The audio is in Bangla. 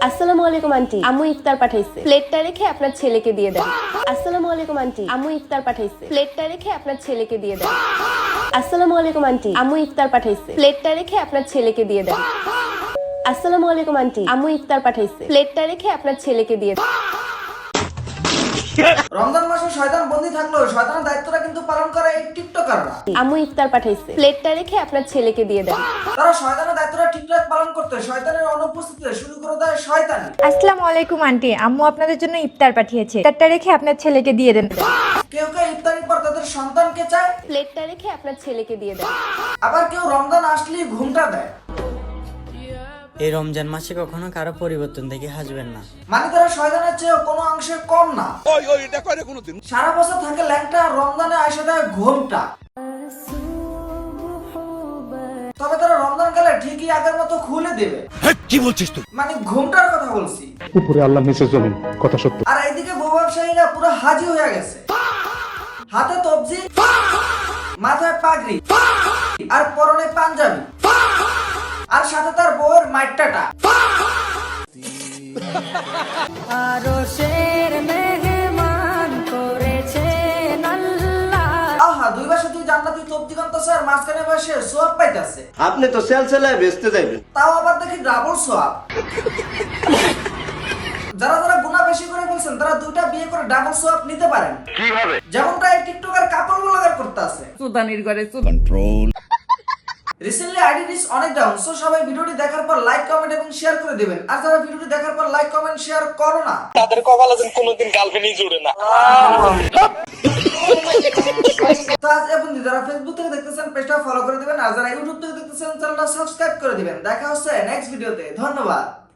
আসসালামু আলাইকুম আন্টি, আম্মু ইফতার পাঠাইছে, প্লেটটা রেখে আপনার ছেলেকে দিয়ে দেন। আসসালামু আলাইকুম আন্টি, আম্মু ইফতার পাঠাইছে, প্লেটটা রেখে আপনার ছেলেকে দিয়ে দেন। আসসালামু আলাইকুম আন্টি, আম্মু ইফতার পাঠাইছে, প্লেটটা রেখে আপনার ছেলেকে দিয়ে দেন। আসসালামু আলাইকুম আন্টি, আম্মু ইফতার পাঠাইছে, প্লেটটা রেখে আপনার ছেলেকে দিয়ে দেন। রমজান মাসে শয়তান বন্দী থাকলেও শয়তানের দায়িত্বটা কিন্তু পালন করে এই টিকটকাররা। আম্মু ইফতার পাঠাইছে, প্লেটটা রেখে আপনার ছেলেকে দিয়ে দেন। তারা শয়তানের দায়িত্বটা ঠিকঠাক পালন করতে শয়তানের অনুপস্থিতিতে শুরু করে দেয় শয়তানি। আসসালামু আলাইকুম আন্টি, আম্মু আপনাদের জন্য ইফতার পাঠিয়েছে, ইফতারটা রেখে আপনার ছেলেকে দিয়ে দেন। কেউ কেউ ইফতারির পর তাদের সন্তানকে চায়, প্লেটটা রেখে আপনার ছেলেকে দিয়ে দেন। আবার কেউ রমজান আসলেই ঘুমটা দেয়। এই রমজান মাসে কখনো কারো পরিবর্তন দেখে হাসবেন না। মানে তারা শয়তানের চেয়ে কোনো অংশে কম না। সারা বছর থাকে ল্যাংটা, আর রমজানে আইসা দেয় ঘুমটা। তবে তারা রমজান গেলে ঠিকই আগের মতো খুলে দেবে। কি বলছিস তুই? মানে ঘুমটার কথা বলছি। উপরে আল্লাহ নিচে জমিন, কথা সত্য। আর এইদিকে বউ ব্যবসায়ীরা পুরো হাজি হয়ে গেছে, হাতে তবজি, মাথায় পাগড়ি, আর পরনে পাঞ্জাবি, আর সাথে তার বউয়ের মাইট্টাটা। আহা, দুই পাশে তুই জান্নাতি তবজি কান্তাছে আর মাঝখানে বসে সোয়াব পাইতাছে। আপনি তো সেল সেলায় বেচতে যাবেন। তাও আবার দেখি ডাবল সোয়াব। যারা যারা গুনাহ বেশি করে বলছেন তারা দুইটা বিয়ে করে ডাবল সোয়াব নিতে পারেন। কিভাবে? যেমনটা এই টিকটকার কাপল ব্লগার করতেছে। রিসেন্টলি আইডি রিচ অনেক ডাউন, সো সবাই ভিডিওটি দেখার পর লাইক কমেন্ট এবং শেয়ার করে দিবেন। আর যারা ভিডিওটি দেখার পর লাইক কমেন্ট শেয়ার করো না, তাদের কপালে যেন কোনোদিন গার্লফ্রেন্ডই জুড়ে না। তো আজ এবং যারা ফেসবুক থেকে দেখতেছেন পেজটা ফলো করে দিবেন, আর যারা ইউটিউব থেকে দেখতেছেন চ্যানেলটা সাবস্ক্রাইব করে দিবেন। দেখা হচ্ছে নেক্সট ভিডিওতে, ধন্যবাদ।